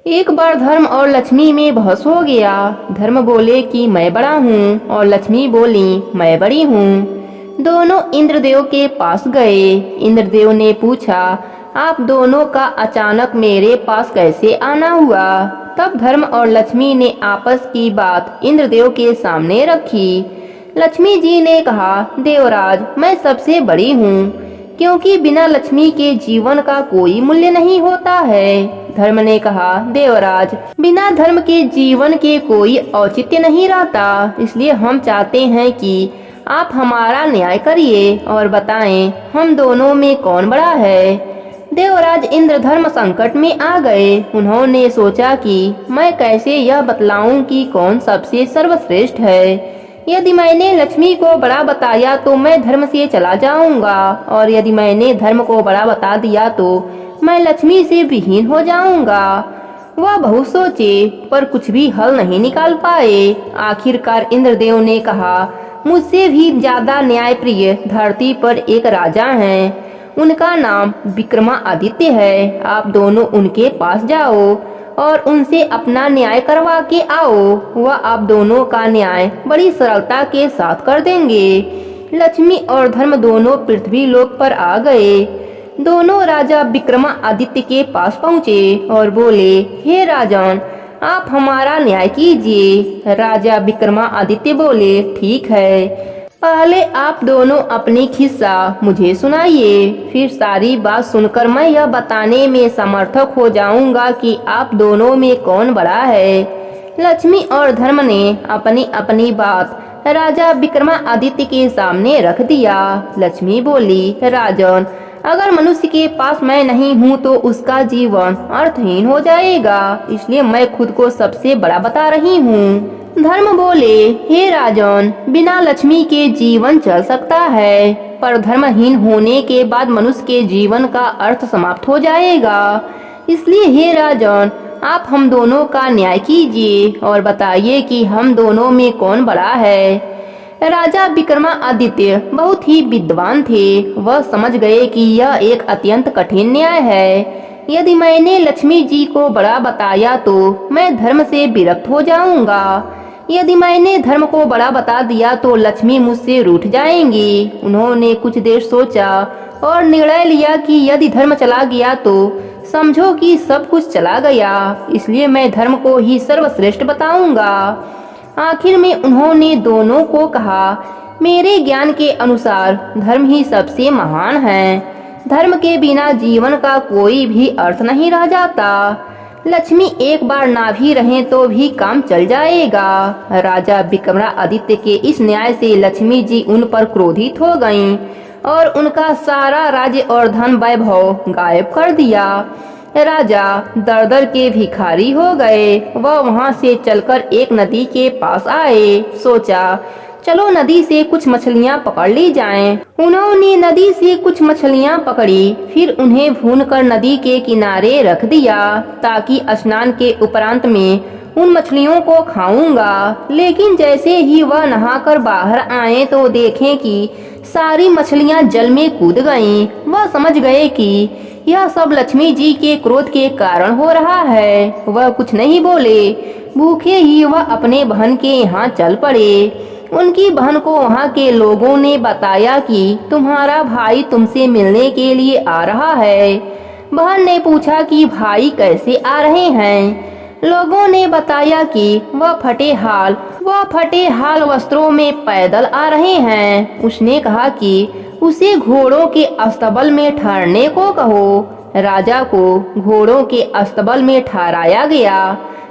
एक बार धर्म और लक्ष्मी में बहस हो गया। धर्म बोले कि मैं बड़ा हूँ और लक्ष्मी बोली मैं बड़ी हूँ। दोनों इंद्रदेव के पास गए। इंद्रदेव ने पूछा, आप दोनों का अचानक मेरे पास कैसे आना हुआ? तब धर्म और लक्ष्मी ने आपस की बात इंद्रदेव के सामने रखी। लक्ष्मी जी ने कहा, देवराज मैं सबसे बड़ी हूँ, क्योंकि बिना लक्ष्मी के जीवन का कोई मूल्य नहीं होता है। धर्म ने कहा, देवराज बिना धर्म के जीवन के कोई औचित्य नहीं रहता, इसलिए हम चाहते हैं कि आप हमारा न्याय करिए और बताएं हम दोनों में कौन बड़ा है। देवराज इंद्र धर्म संकट में आ गए। उन्होंने सोचा कि मैं कैसे यह बतलाऊं कि कौन सबसे सर्वश्रेष्ठ है। यदि मैंने लक्ष्मी को बड़ा बताया तो मैं धर्म से चला जाऊंगा, और यदि मैंने धर्म को बड़ा बता दिया तो मैं लक्ष्मी से विहीन हो जाऊंगा। वह बहुत सोचे पर कुछ भी हल नहीं निकाल पाए। आखिरकार इंद्रदेव ने कहा, मुझसे भी ज्यादा न्यायप्रिय धरती पर एक राजा हैं। उनका नाम विक्रमादित्य है। आप दोनों उनके पास जाओ और उनसे अपना न्याय करवा के आओ। वह आप दोनों का न्याय बड़ी सरलता के साथ कर देंगे। लक्ष्मी और धर्म दोनों पृथ्वी लोक पर आ गए। दोनों राजा विक्रमादित्य के पास पहुँचे और बोले, हे राजन, आप हमारा न्याय कीजिए। राजा विक्रमादित्य बोले, ठीक है, पहले आप दोनों अपनी किस्सा मुझे सुनाइए, फिर सारी बात सुनकर मैं यह बताने में समर्थक हो जाऊंगा कि आप दोनों में कौन बड़ा है। लक्ष्मी और धर्म ने अपनी अपनी बात राजा विक्रमादित्य के सामने रख दिया। लक्ष्मी बोली, राजन, अगर मनुष्य के पास मैं नहीं हूँ तो उसका जीवन अर्थहीन हो जाएगा, इसलिए मैं खुद को सबसे बड़ा बता रही हूँ। धर्म बोले, हे राजन, बिना लक्ष्मी के जीवन चल सकता है, पर धर्महीन होने के बाद मनुष्य के जीवन का अर्थ समाप्त हो जाएगा। इसलिए हे राजन, आप हम दोनों का न्याय कीजिए और बताइए कि हम दोनों में कौन बड़ा है। राजा विक्रमादित्य बहुत ही विद्वान थे। वह समझ गए कि यह एक अत्यंत कठिन न्याय है। यदि मैंने लक्ष्मी जी को बड़ा बताया तो मैं धर्म से विरक्त हो जाऊंगा। यदि मैंने धर्म को बड़ा बता दिया तो लक्ष्मी मुझसे रूठ जाएंगी। उन्होंने कुछ देर सोचा और निर्णय लिया कि यदि धर्म चला गया तो समझो कि सब कुछ चला गया, इसलिए मैं धर्म को ही सर्वश्रेष्ठ बताऊंगा। आखिर में उन्होंने दोनों को कहा, मेरे ज्ञान के अनुसार धर्म ही सबसे महान है। धर्म के बिना जीवन का कोई भी अर्थ नहीं रह जाता। लक्ष्मी एक बार ना भी रहें तो भी काम चल जाएगा। राजा विक्रमादित्य के इस न्याय से लक्ष्मी जी उन पर क्रोधित हो गईं और उनका सारा राज्य और धन वैभव गायब कर दिया। राजा दर-दर के भिखारी हो गए। वह वहां से चलकर एक नदी के पास आए। सोचा, चलो नदी से कुछ मछलियां पकड़ ली जाएं। उन्होंने नदी से कुछ मछलियां पकड़ी, फिर उन्हें भूनकर नदी के किनारे रख दिया ताकि स्नान के उपरांत में उन मछलियों को खाऊंगा। लेकिन जैसे ही वह नहाकर बाहर आए तो देखें कि सारी मछलियां जल में कूद गईं। वह समझ गए कि यह सब लक्ष्मी जी के क्रोध के कारण हो रहा है। वह कुछ नहीं बोले। भूखे ही वह अपने बहन के यहाँ चल पड़े। उनकी बहन को वहाँ के लोगों ने बताया कि तुम्हारा भाई तुमसे मिलने के लिए आ रहा है। बहन ने पूछा कि भाई कैसे आ रहे हैं। लोगों ने बताया कि वह फटे हाल वस्त्रों में पैदल आ रहे हैं। उसने कहा कि उसे घोड़ों के अस्तबल में ठहरने को कहो। राजा को घोड़ों के अस्तबल में ठहराया गया।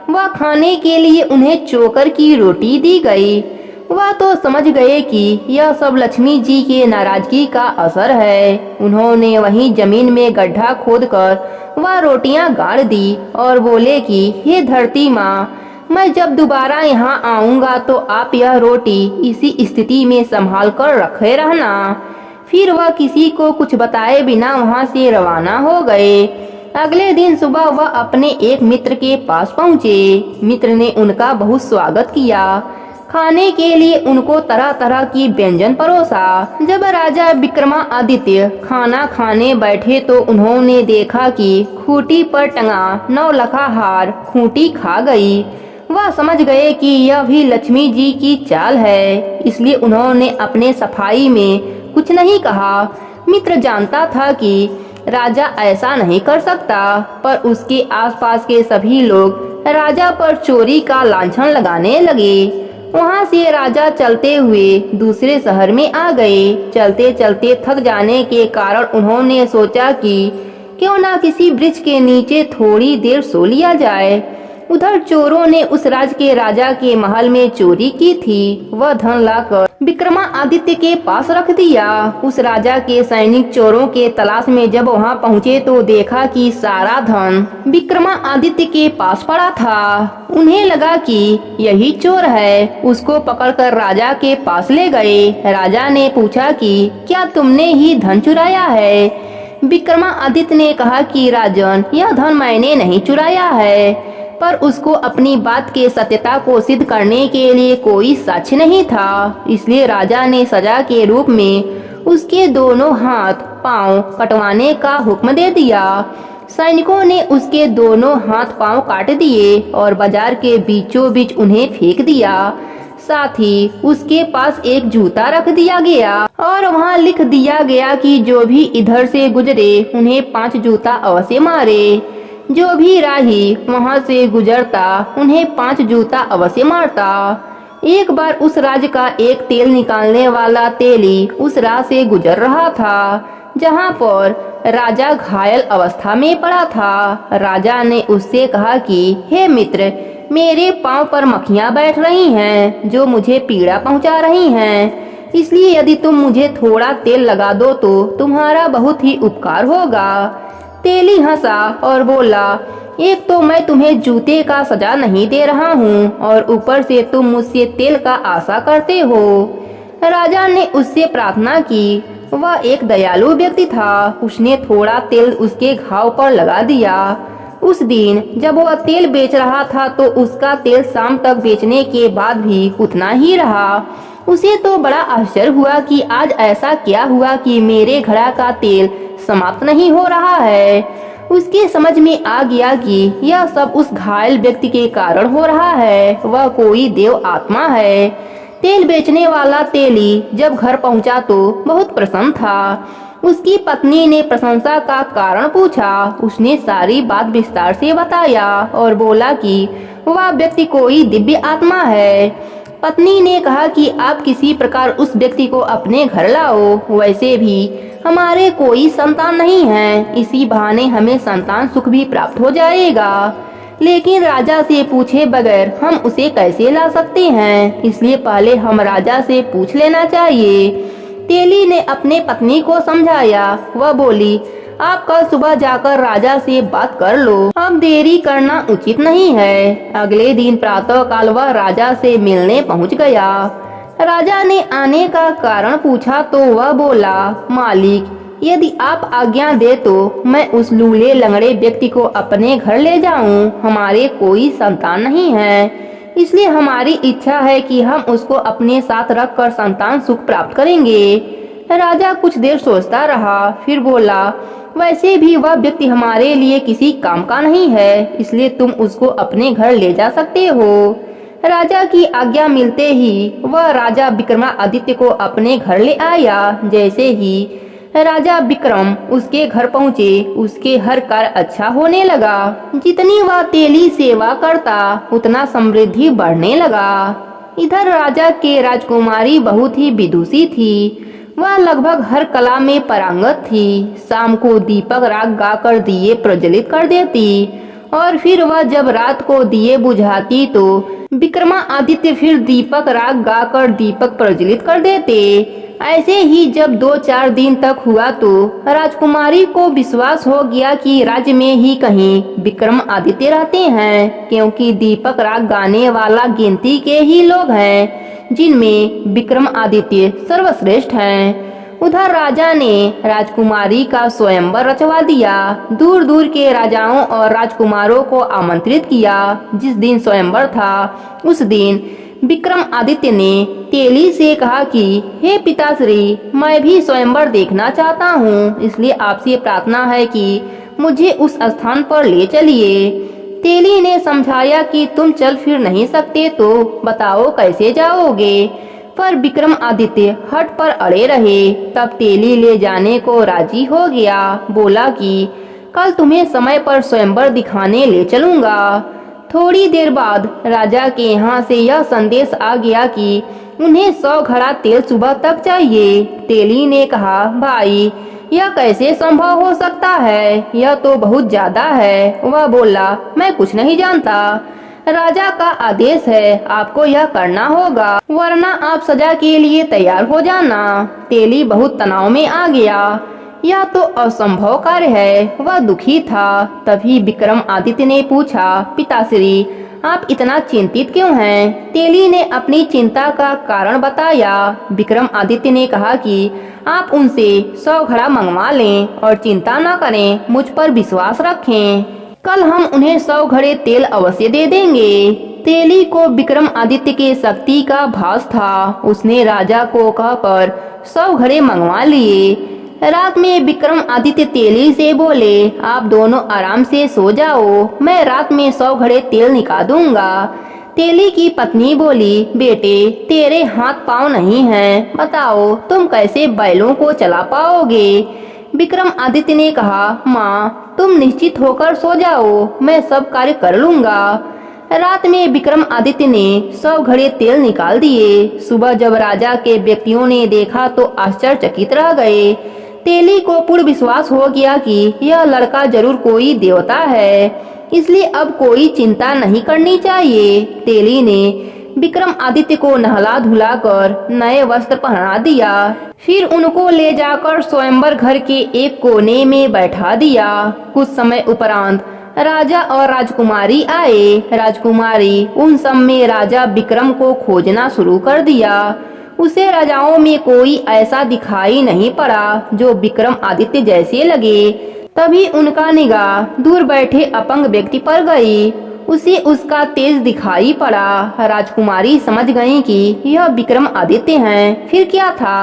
वह खाने के लिए उन्हें चोकर की रोटी दी गई। वह तो समझ गए कि यह सब लक्ष्मी जी के नाराजगी का असर है। उन्होंने वहीं जमीन में गड्ढा खोदकर वह रोटियां गाड़ दी और बोले कि हे धरती माँ, मैं जब दोबारा यहाँ आऊँगा तो आप यह रोटी इसी स्थिति में संभाल कर रखे रहना। फिर वह किसी को कुछ बताए बिना वहाँ से रवाना हो गए। अगले दिन सुबह वह अपने एक मित्र के पास पहुँचे। मित्र ने उनका बहुत स्वागत किया। खाने के लिए उनको तरह तरह की व्यंजन परोसा। जब राजा विक्रमादित्य खाना खाने बैठे तो उन्होंने देखा कि खूंटी पर टंगा नौलखा हार खूंटी खा गई। वह समझ गए कि यह भी लक्ष्मी जी की चाल है, इसलिए उन्होंने अपने सफाई में कुछ नहीं कहा। मित्र जानता था कि राजा ऐसा नहीं कर सकता, पर उसके आसपास के सभी लोग राजा पर चोरी का लांछन लगाने लगे। वहां से राजा चलते हुए दूसरे शहर में आ गए। चलते चलते थक जाने के कारण उन्होंने सोचा कि क्यों ना किसी वृक्ष के नीचे थोड़ी देर सो लिया जाए। उधर चोरों ने उस राज्य के राजा के महल में चोरी की थी। वह धन लाकर विक्रमादित्य के पास रख दिया। उस राजा के सैनिक चोरों के तलाश में जब वहां पहुंचे तो देखा कि सारा धन विक्रमादित्य के पास पड़ा था। उन्हें लगा कि यही चोर है। उसको पकड़कर राजा के पास ले गए। राजा ने पूछा कि क्या तुमने ही धन चुराया है? विक्रमादित्य ने कहा कि राजन, यह धन मैंने नहीं चुराया है, पर उसको अपनी बात के सत्यता को सिद्ध करने के लिए कोई साक्ष्य नहीं था। इसलिए राजा ने सजा के रूप में उसके दोनों हाथ पांव कटवाने का हुक्म दे दिया। सैनिकों ने उसके दोनों हाथ पांव काट दिए और बाजार के बीचों बीच उन्हें फेंक दिया। साथ ही उसके पास एक जूता रख दिया गया और वहां लिख दिया गया कि जो भी इधर से गुजरे उन्हें 5 जूता अवश्य मारे। जो भी राही वहां से गुजरता उन्हें 5 जूता अवश्य मारता। एक बार उस राज्य का एक तेल निकालने वाला तेली उस राह से गुजर रहा था, जहां पर राजा घायल अवस्था में पड़ा था। राजा ने उससे कहा कि हे मित्र, मेरे पांव पर मक्खियां बैठ रही हैं जो मुझे पीड़ा पहुंचा रही हैं, इसलिए यदि तुम मुझे थोड़ा तेल लगा दो तो तुम्हारा बहुत ही उपकार होगा। तेली हंसा और बोला, एक तो मैं तुम्हें जूते का सजा नहीं दे रहा हूँ और ऊपर से तुम मुझसे तेल का आशा करते हो। राजा ने उससे प्रार्थना की। वह एक दयालु व्यक्ति था। उसने थोड़ा तेल उसके घाव पर लगा दिया। उस दिन जब वह तेल बेच रहा था तो उसका तेल शाम तक बेचने के बाद भी उतना ही रहा। उसे तो बड़ा आश्चर्य हुआ कि आज ऐसा क्या हुआ कि मेरे घड़ा का तेल समाप्त नहीं हो रहा है। उसके समझ में आ गया कि यह सब उस घायल व्यक्ति के कारण हो रहा है। वह कोई देव आत्मा है। तेल बेचने वाला तेली जब घर पहुंचा तो बहुत प्रसन्न था। उसकी पत्नी ने प्रशंसा का कारण पूछा। उसने सारी बात विस्तार से बताया और बोला कि वह व्यक्ति कोई दिव्य आत्मा है। पत्नी ने कहा कि आप किसी प्रकार उस व्यक्ति को अपने घर लाओ। वैसे भी हमारे कोई संतान नहीं है, इसी बहाने हमें संतान सुख भी प्राप्त हो जाएगा। लेकिन राजा से पूछे बगैर हम उसे कैसे ला सकते हैं, इसलिए पहले हम राजा से पूछ लेना चाहिए। तेली ने अपने पत्नी को समझाया। वह बोली, आप कल सुबह जाकर राजा से बात कर लो, अब देरी करना उचित नहीं है। अगले दिन प्रातःकाल वह राजा से मिलने पहुंच गया। राजा ने आने का कारण पूछा तो वह बोला, मालिक, यदि आप आज्ञा दे तो मैं उस लूले लंगड़े व्यक्ति को अपने घर ले जाऊं। हमारे कोई संतान नहीं है, इसलिए हमारी इच्छा है कि हम उसको अपने साथ रखकर संतान सुख प्राप्त करेंगे। राजा कुछ देर सोचता रहा, फिर बोला, वैसे भी वह व्यक्ति हमारे लिए किसी काम का नहीं है, इसलिए तुम उसको अपने घर ले जा सकते हो। राजा की आज्ञा मिलते ही वह राजा विक्रमादित्य को अपने घर ले आया। जैसे ही राजा विक्रम उसके घर पहुँचे, उसके हर कार्य अच्छा होने लगा। जितनी वह तेली सेवा करता उतना समृद्धि बढ़ने लगा। इधर राजा के राजकुमारी बहुत ही विदुषी थी। वह लगभग हर कला में पारंगत थी। शाम को दीपक राग गाकर दिए प्रज्वलित कर देती और फिर वह जब रात को दिए बुझाती तो विक्रमादित्य फिर दीपक राग गाकर दीपक प्रज्वलित कर देते। ऐसे ही जब 2-4 दिन तक हुआ तो राजकुमारी को विश्वास हो गया कि राज्य में ही कहीं विक्रमादित्य रहते हैं, क्योंकि दीपक राग गाने वाला गिनती के ही लोग हैं जिनमें विक्रमादित्य सर्वश्रेष्ठ हैं। उधर राजा ने राजकुमारी का स्वयंवर रचवा दिया। दूर दूर के राजाओं और राजकुमारों को आमंत्रित किया। जिस दिन स्वयंवर था उस दिन विक्रमादित्य ने तेली से कहा कि हे पिताश्री, मैं भी स्वयंवर देखना चाहता हूँ, इसलिए आपसे प्रार्थना है कि मुझे उस स्थान पर ले चलिए। तेली ने समझाया कि तुम चल फिर नहीं सकते तो बताओ कैसे जाओगे, पर विक्रमादित्य हट पर अड़े रहे। तब तेली ले जाने को राजी हो गया, बोला कि कल तुम्हें समय पर स्वयंवर दिखाने ले चलूंगा। थोड़ी देर बाद राजा के यहाँ से यह संदेश आ गया कि उन्हें 100 घड़ा तेल सुबह तक चाहिए। तेली ने कहा, भाई यह कैसे संभव हो सकता है, यह तो बहुत ज्यादा है। वह बोला, मैं कुछ नहीं जानता, राजा का आदेश है, आपको यह करना होगा, वरना आप सजा के लिए तैयार हो जाना। तेली बहुत तनाव में आ गया, यह तो असंभव कार्य है। वह दुखी था। तभी विक्रमादित्य ने पूछा, पिताश्री आप इतना चिंतित क्यों हैं? तेली ने अपनी चिंता का कारण बताया। विक्रमादित्य ने कहा कि आप उनसे 100 घड़ा मंगवा लें और चिंता न करें, मुझ पर विश्वास रखें, कल हम उन्हें 100 घड़े तेल अवश्य दे देंगे। तेली को विक्रमादित्य के शक्ति का भास था। उसने राजा को कहकर 100 घड़े मंगवा लिए। रात में विक्रमादित्य तेली से बोले, आप दोनों आराम से सो जाओ, मैं रात में 100 घड़े तेल निकाल दूंगा। तेली की पत्नी बोली, बेटे तेरे हाथ पाँव नहीं हैं, बताओ तुम कैसे बैलों को चला पाओगे? विक्रमादित्य ने कहा, माँ तुम निश्चित होकर सो जाओ, मैं सब कार्य कर लूंगा। रात में विक्रमादित्य ने 100 घड़े तेल निकाल दिए। सुबह जब राजा के व्यक्तियों ने देखा तो आश्चर्यचकित रह गए। तेली को पूर्ण विश्वास हो गया कि यह लड़का जरूर कोई देवता है, इसलिए अब कोई चिंता नहीं करनी चाहिए। तेली ने विक्रमादित्य को नहला धुलाकर नए वस्त्र पहना दिया, फिर उनको ले जाकर स्वयंवर घर के एक कोने में बैठा दिया। कुछ समय उपरांत राजा और राजकुमारी आए। राजकुमारी उन सब में राजा विक्रम को खोजना शुरू कर दिया। उसे राजाओं में कोई ऐसा दिखाई नहीं पड़ा जो विक्रमादित्य जैसे लगे। तभी उनका निगाह दूर बैठे अपंग व्यक्ति पर गई। उसे उसका तेज दिखाई पड़ा। राजकुमारी समझ गई कि यह विक्रमादित्य हैं। फिर क्या था,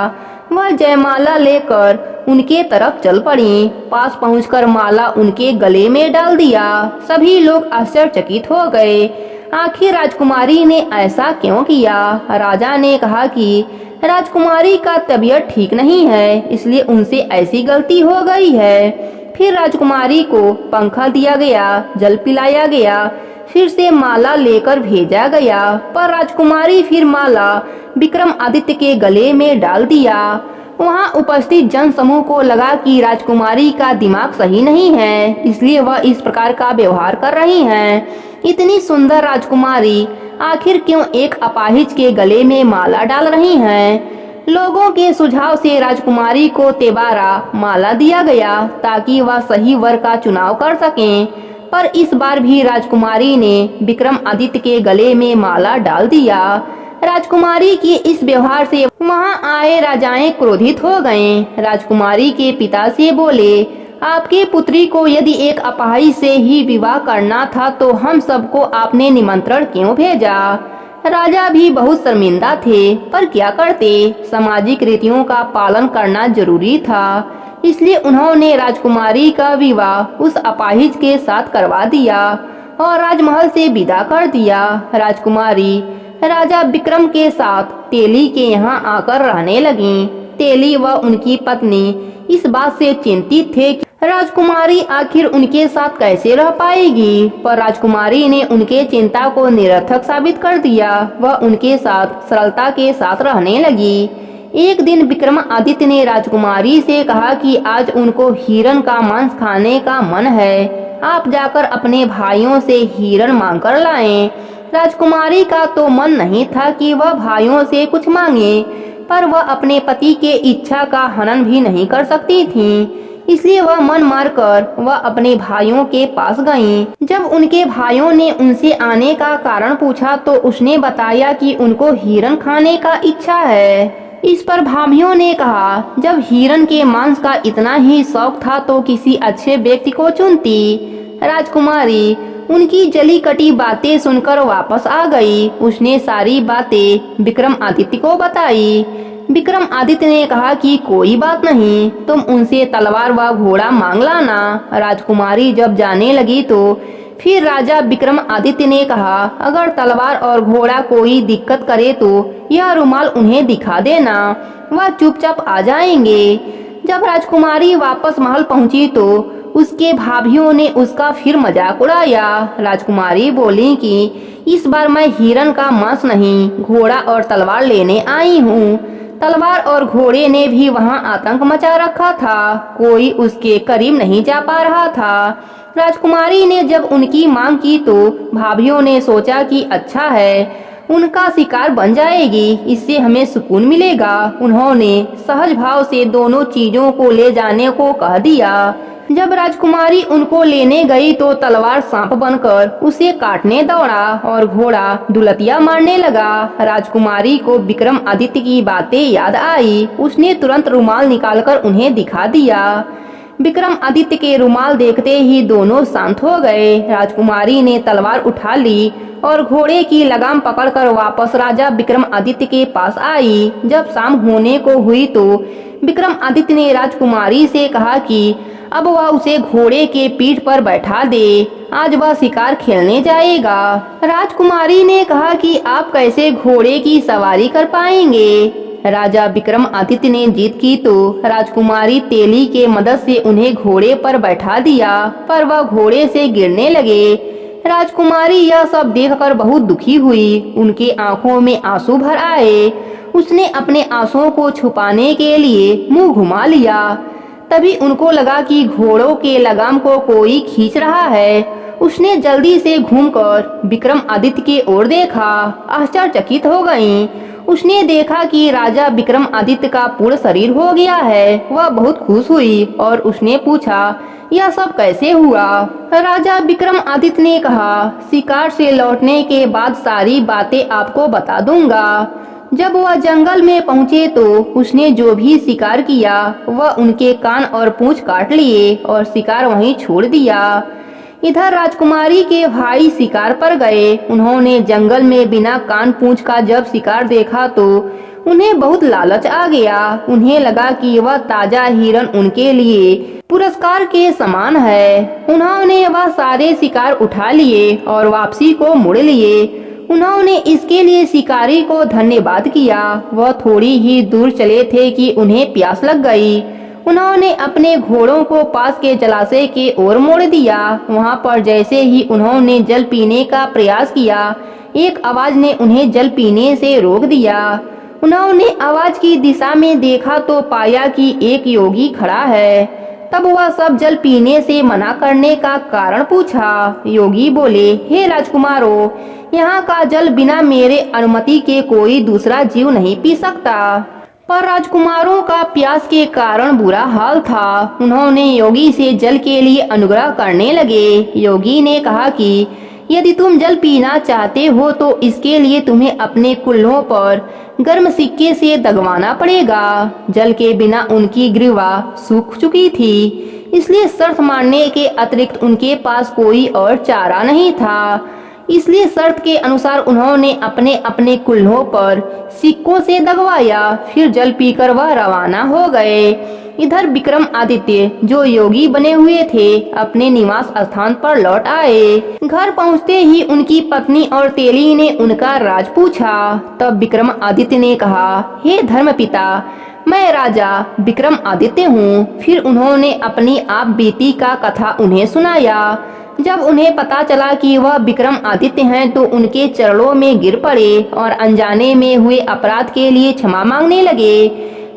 वह जयमाला लेकर उनके तरफ चल पड़ी। पास पहुंचकर माला उनके गले में डाल दिया। सभी लोग आश्चर्यचकित हो गए। आखिर राजकुमारी ने ऐसा क्यों किया? राजा ने कहा कि राजकुमारी का तबीयत ठीक नहीं है, इसलिए उनसे ऐसी गलती हो गई है। फिर राजकुमारी को पंखा दिया गया, जल पिलाया गया, फिर से माला लेकर भेजा गया, पर राजकुमारी फिर माला विक्रमादित्य के गले में डाल दिया। वहां उपस्थित जन समूह को लगा कि राजकुमारी का दिमाग सही नहीं है, इसलिए वह इस प्रकार का व्यवहार कर रही हैं। इतनी सुंदर राजकुमारी आखिर क्यों एक अपाहिज के गले में माला डाल रही हैं? लोगों के सुझाव से राजकुमारी को तेबारा माला दिया गया ताकि वह सही वर का चुनाव कर सकें, पर इस बार भी राजकुमारी ने विक्रमादित्य के गले में माला डाल दिया। राजकुमारी के इस व्यवहार से वहां आए राजाएं क्रोधित हो गए। राजकुमारी के पिता से बोले, आपके पुत्री को यदि एक अपाहिज से ही विवाह करना था तो हम सबको आपने निमंत्रण क्यों भेजा? राजा भी बहुत शर्मिंदा थे, पर क्या करते, सामाजिक रीतियों का पालन करना जरूरी था, इसलिए उन्होंने राजकुमारी का विवाह उस अपाहिज के साथ करवा दिया और राजमहल से विदा कर दिया। राजकुमारी राजा विक्रम के साथ तेली के यहाँ आकर रहने लगी। तेली व उनकी पत्नी इस बात से चिंतित थे कि राजकुमारी आखिर उनके साथ कैसे रह पाएगी, पर राजकुमारी ने उनके चिंता को निरर्थक साबित कर दिया। वह उनके साथ सरलता के साथ रहने लगी। एक दिन विक्रमादित्य ने राजकुमारी से कहा कि आज उनको हिरण का मांस खाने का मन है, आप जाकर अपने भाइयों से हिरण मांग कर लाएं। राजकुमारी का तो मन नहीं था कि वह भाइयों से कुछ मांगे, पर वह अपने पति के इच्छा का हनन भी नहीं कर सकती थी, इसलिए वह मन मारकर वह अपने भाइयों के पास गईं। जब उनके भाइयों ने उनसे आने का कारण पूछा तो उसने बताया कि उनको हिरण खाने का इच्छा है। इस पर भाभियों ने कहा, जब हिरण के मांस का इतना ही शौक था तो किसी अच्छे व्यक्ति को चुनती। राजकुमारी उनकी जली कटी बातें सुनकर वापस आ गई। उसने सारी बातें विक्रमादित्य को बताई। विक्रमादित्य ने कहा कि कोई बात नहीं, तुम उनसे तलवार व घोड़ा मांग लाना। राजकुमारी जब जाने लगी तो फिर राजा विक्रमादित्य ने कहा, अगर तलवार और घोड़ा कोई दिक्कत करे तो यह रुमाल उन्हें दिखा देना, वह चुपचाप आ जाएंगे। जब राजकुमारी वापस महल पहुंची तो उसके भाभियों ने उसका फिर मजाक उड़ाया। राजकुमारी बोली कि इस बार मैं हिरन का मांस नहीं, घोड़ा और तलवार लेने आई हूँ। तलवार और घोड़े ने भी वहाँ आतंक मचा रखा था, कोई उसके करीब नहीं जा पा रहा था। राजकुमारी ने जब उनकी मांग की तो भाभियों ने सोचा कि अच्छा है, उनका शिकार बन जाएगी, इससे हमें सुकून मिलेगा। उन्होंने सहज भाव से दोनों चीजों को ले जाने को कह दिया। जब राजकुमारी उनको लेने गई तो तलवार सांप बनकर उसे काटने दौड़ा और घोड़ा दुलतिया मारने लगा। राजकुमारी को विक्रमादित्य की बातें याद आई। उसने तुरंत रुमाल निकालकर उन्हें दिखा दिया। विक्रमादित्य के रुमाल देखते ही दोनों शांत हो गए। राजकुमारी ने तलवार उठा ली और घोड़े की लगाम पकड़कर वापस राजा विक्रमादित्य के पास आई। जब शाम होने को हुई तो विक्रमादित्य ने राजकुमारी से कहा कि अब वह उसे घोड़े के पीठ पर बैठा दे, आज वह शिकार खेलने जाएगा। राजकुमारी ने कहा कि आप कैसे घोड़े की सवारी कर पाएंगे। राजा विक्रमादित्य ने जिद की तो राजकुमारी तेली के मदद से उन्हें घोड़े पर बैठा दिया, पर वह घोड़े से गिरने लगे। राजकुमारी यह सब देखकर बहुत दुखी हुई। उनके आंखों में आंसू भर आए। उसने अपने आंसुओं को छुपाने के लिए मुंह घुमा लिया। तभी उनको लगा कि घोड़ों के लगाम को कोई खींच रहा है। उसने जल्दी से घूमकर विक्रमादित्य की ओर देखा। आश्चर्यचकित हो गईं। उसने देखा कि राजा विक्रमादित्य का पूर्ण शरीर हो गया है। वह बहुत खुश हुई और उसने पूछा, यह सब कैसे हुआ। राजा विक्रमादित्य ने कहा, शिकार से लौटने के बाद सारी बातें आपको बता दूंगा। जब वह जंगल में पहुंचे तो उसने जो भी शिकार किया वह उनके कान और पूंछ काट लिए और शिकार वहीं छोड़ दिया। इधर राजकुमारी के भाई शिकार पर गए। उन्होंने जंगल में बिना कान पूंछ का जब शिकार देखा तो उन्हें बहुत लालच आ गया। उन्हें लगा कि वह ताजा हिरन उनके लिए पुरस्कार के समान है। उन्होंने वह सारे शिकार उठा लिए और वापसी को मुड़ लिए। उन्होंने इसके लिए शिकारी को धन्यवाद किया। वह थोड़ी ही दूर चले थे कि उन्हें प्यास लग गई। उन्होंने अपने घोड़ों को पास के जलाशय की ओर मोड़ दिया। वहां पर जैसे ही उन्होंने जल पीने का प्रयास किया, एक आवाज ने उन्हें जल पीने से रोक दिया। उन्होंने आवाज की दिशा में देखा तो पाया कि एक योगी खड़ा है। तब वह सब जल पीने से मना करने का कारण पूछा। योगी बोले, हे राजकुमारों, यहाँ का जल बिना मेरे अनुमति के कोई दूसरा जीव नहीं पी सकता। पर राजकुमारों का प्यास के कारण बुरा हाल था। उन्होंने योगी से जल के लिए अनुग्रह करने लगे। योगी ने कहा कि यदि तुम जल पीना चाहते हो तो इसके लिए तुम्हें अपने कुल्हों पर गर्म सिक्के से दगवाना पड़ेगा। जल के बिना उनकी ग्रीवा सूख चुकी थी, इसलिए शर्त मारने के अतिरिक्त उनके पास कोई और चारा नहीं था। इसलिए शर्त के अनुसार उन्होंने अपने अपने कुल्हों पर सिक्कों से दगवाया। फिर जल पीकर वह रवाना हो गए। इधर विक्रमादित्य जो योगी बने हुए थे अपने निवास स्थान पर लौट आए। घर पहुंचते ही उनकी पत्नी और तेली ने उनका राज पूछा। तब विक्रमादित्य ने कहा, हे धर्मपिता, मैं राजा विक्रमादित्य हूँ। फिर उन्होंने अपनी आप बीती का कथा उन्हें सुनाया। जब उन्हें पता चला कि वह विक्रमादित्य हैं तो उनके चरणों में गिर पड़े और अनजाने में हुए अपराध के लिए क्षमा मांगने लगे।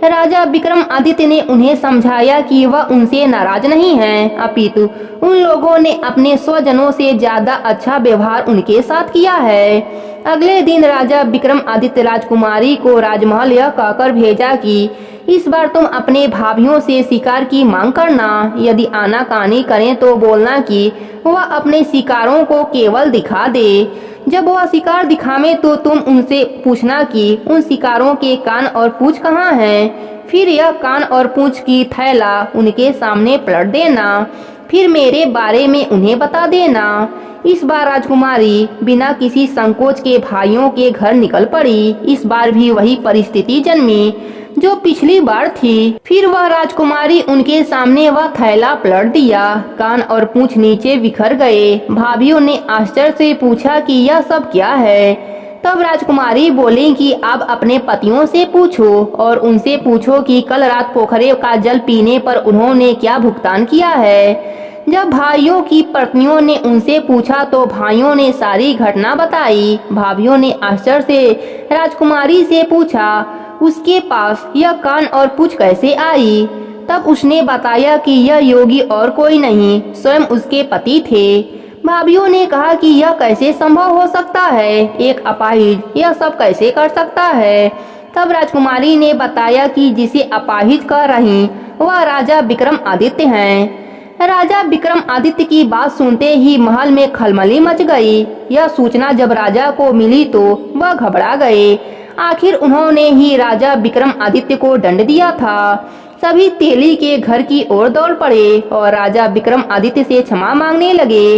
राजा विक्रमादित्य ने उन्हें समझाया कि वह उनसे नाराज नहीं हैं, अपितु उन लोगों ने अपने स्वजनों से ज्यादा अच्छा व्यवहार उनके साथ किया है। अगले दिन राजा विक्रमादित्य राजकुमारी को राजमहल यह कहकर भेजा कि इस बार तुम अपने भाभियों से शिकार की मांग करना। यदि आनाकानी करें तो बोलना कि वह अपने शिकारों को केवल दिखा दे। जब वह शिकार दिखावे तो तुम उनसे पूछना कि उन शिकारों के कान और पूंछ कहाँ हैं। फिर यह कान और पूंछ की थैला उनके सामने पलट देना। फिर मेरे बारे में उन्हें बता देना। इस बार राजकुमारी बिना किसी संकोच के भाइयों के घर निकल पड़ी। इस बार भी वही परिस्थिति जन्मी जो पिछली बार थी। फिर वह राजकुमारी उनके सामने वह थैला पलट दिया। कान और पूंछ नीचे बिखर गए। भाभियों ने आश्चर्य से पूछा कि यह सब क्या है। तब राजकुमारी बोली कि आप अपने पतियों से पूछो और उनसे पूछो कि कल रात पोखरे का जल पीने पर उन्होंने क्या भुगतान किया है। जब भाइयों की पत्नियों ने उनसे पूछा तो भाइयों ने सारी घटना बताई। भाभियों ने आश्चर्य से राजकुमारी से पूछा उसके पास यह कान और पूंछ कैसे आई। तब उसने बताया कि यह योगी और कोई नहीं स्वयं उसके पति थे। भाभियों ने कहा कि यह कैसे संभव हो सकता है, एक अपाहिज यह सब कैसे कर सकता है। तब राजकुमारी ने बताया कि जिसे अपाहिज कह रही वह राजा विक्रमादित्य हैं। राजा विक्रमादित्य की बात सुनते ही महल में खलबली मच गई। यह सूचना जब राजा को मिली तो वह घबरा गए। आखिर उन्होंने ही राजा विक्रमादित्य को दंड दिया था। सभी तेली के घर की ओर दौड़ पड़े और राजा विक्रमादित्य से क्षमा मांगने लगे।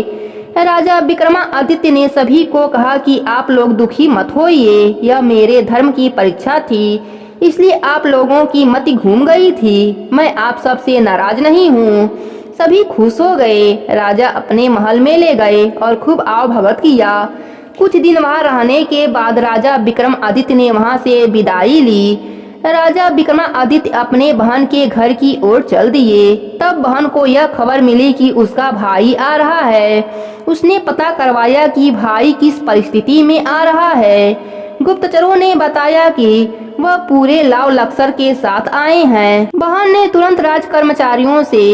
राजा विक्रमादित्य ने सभी को कहा कि आप लोग दुखी मत होइए, यह मेरे धर्म की परीक्षा थी, इसलिए आप लोगों की मति घूम गई थी। मैं आप सब से नाराज नहीं हूँ। सभी खुश हो गए। राजा अपने महल में ले गए और खूब आव भगत किया। कुछ दिन वहां रहने के बाद राजा विक्रमादित्य ने वहां से विदाई ली। राजा विक्रमादित्य अपने बहन के घर की ओर चल दिए। तब बहन को यह खबर मिली कि उसका भाई आ रहा है। उसने पता करवाया कि भाई किस परिस्थिति में आ रहा है। गुप्तचरों ने बताया कि वह पूरे लाव लश्कर के साथ आए हैं। बहन ने तुरंत राज कर्मचारियों से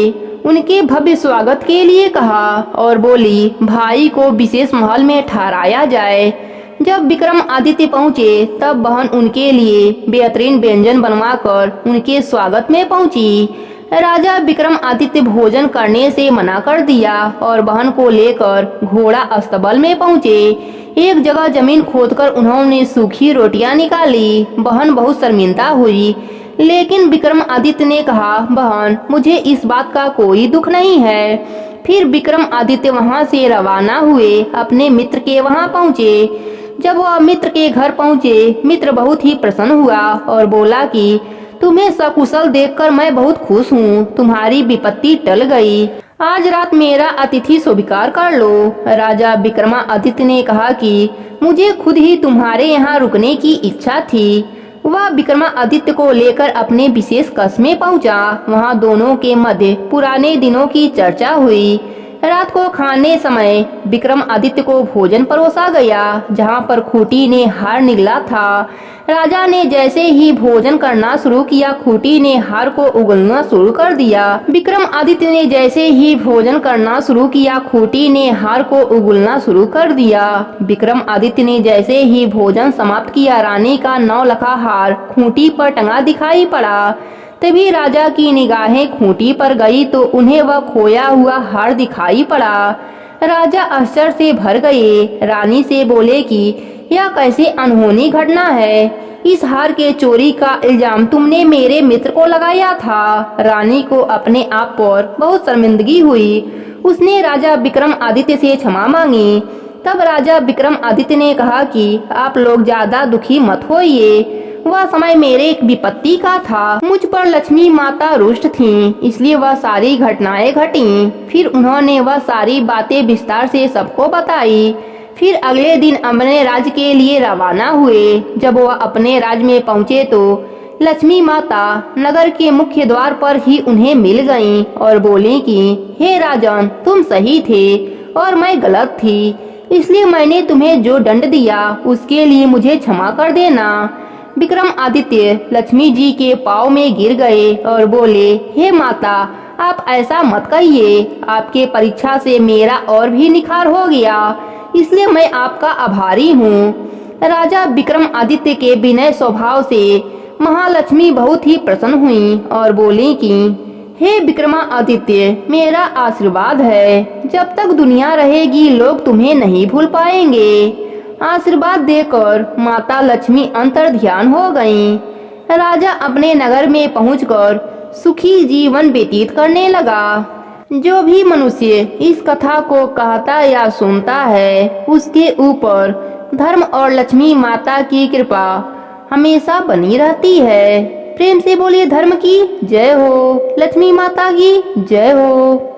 उनके भव्य स्वागत के लिए कहा और बोली भाई को विशेष महल में ठहराया जाए। जब विक्रमादित्य पहुँचे तब बहन उनके लिए बेहतरीन व्यंजन बनवाकर उनके स्वागत में पहुंची। राजा विक्रमादित्य भोजन करने से मना कर दिया और बहन को लेकर घोड़ा अस्तबल में पहुंचे। एक जगह जमीन खोदकर उन्होंने सूखी रोटियां निकाली। बहन बहुत शर्मिंदा हुई, लेकिन विक्रमादित्य ने कहा बहन मुझे इस बात का कोई दुख नहीं है। फिर विक्रमादित्य वहां से रवाना हुए, अपने मित्र के वहां पहुंचे। जब वह मित्र के घर पहुंचे, मित्र बहुत ही प्रसन्न हुआ और बोला कि तुम्हें सकुशल देखकर मैं बहुत खुश हूँ, तुम्हारी विपत्ति टल गई। आज रात मेरा अतिथि स्वीकार कर लो। राजा विक्रमादित्य ने कहा कि मुझे खुद ही तुम्हारे यहाँ रुकने की इच्छा थी। वह विक्रमादित्य को लेकर अपने विशेष कस्म में पहुंचा। वहां दोनों के मध्य पुराने दिनों की चर्चा हुई। रात को खाने समय विक्रमादित्य को भोजन परोसा गया, जहां पर खूंटी ने हार निगला था। राजा ने जैसे ही भोजन करना शुरू किया, खूंटी ने हार को उगलना शुरू कर दिया। विक्रमादित्य ने जैसे ही भोजन करना शुरू किया, खूंटी ने हार को उगलना शुरू कर दिया। विक्रमादित्य ने जैसे ही भोजन समाप्त किया, रानी का 9 लखा हार खूंटी पर टंगा दिखाई पड़ा। तभी राजा की निगाहें खूंटी पर गई तो उन्हें वह खोया हुआ हार दिखाई पड़ा। राजा आश्चर्य से भर गए। रानी से बोले कि यह कैसे अनहोनी घटना है, इस हार के चोरी का इल्जाम तुमने मेरे मित्र को लगाया था। रानी को अपने आप पर बहुत शर्मिंदगी हुई। उसने राजा विक्रमादित्य से क्षमा मांगी। तब राजा विक्रमादित्य ने कहा कि आप लोग ज्यादा दुखी मत होइए, वह समय मेरे एक विपत्ति का था। मुझ पर लक्ष्मी माता रुष्ट थीं, इसलिए वह सारी घटनाएं घटीं। फिर उन्होंने वह सारी बातें विस्तार से सबको बताई। फिर अगले दिन अपने राज्य के लिए रवाना हुए। जब वह अपने राज्य में पहुंचे तो लक्ष्मी माता नगर के मुख्य द्वार पर ही उन्हें मिल गईं और बोली कि हे राजन, तुम सही थे और मैं गलत थी, इसलिए मैंने तुम्हें जो दंड दिया उसके लिए मुझे क्षमा कर देना। विक्रमादित्य लक्ष्मी जी के पाँव में गिर गए और बोले हे माता, आप ऐसा मत कहिए, आपके परीक्षा से मेरा और भी निखार हो गया, इसलिए मैं आपका आभारी हूँ। राजा विक्रमादित्य के विनय स्वभाव से महालक्ष्मी बहुत ही प्रसन्न हुई और बोली कि हे विक्रमादित्य, मेरा आशीर्वाद है, जब तक दुनिया रहेगी लोग तुम्हें नहीं भूल पाएंगे। आशीर्वाद देकर माता लक्ष्मी अंतर ध्यान हो गईं। राजा अपने नगर में पहुंचकर सुखी जीवन व्यतीत करने लगा। जो भी मनुष्य इस कथा को कहता या सुनता है उसके ऊपर धर्म और लक्ष्मी माता की कृपा हमेशा बनी रहती है। प्रेम से बोलिए धर्म की जय हो, लक्ष्मी माता की जय हो।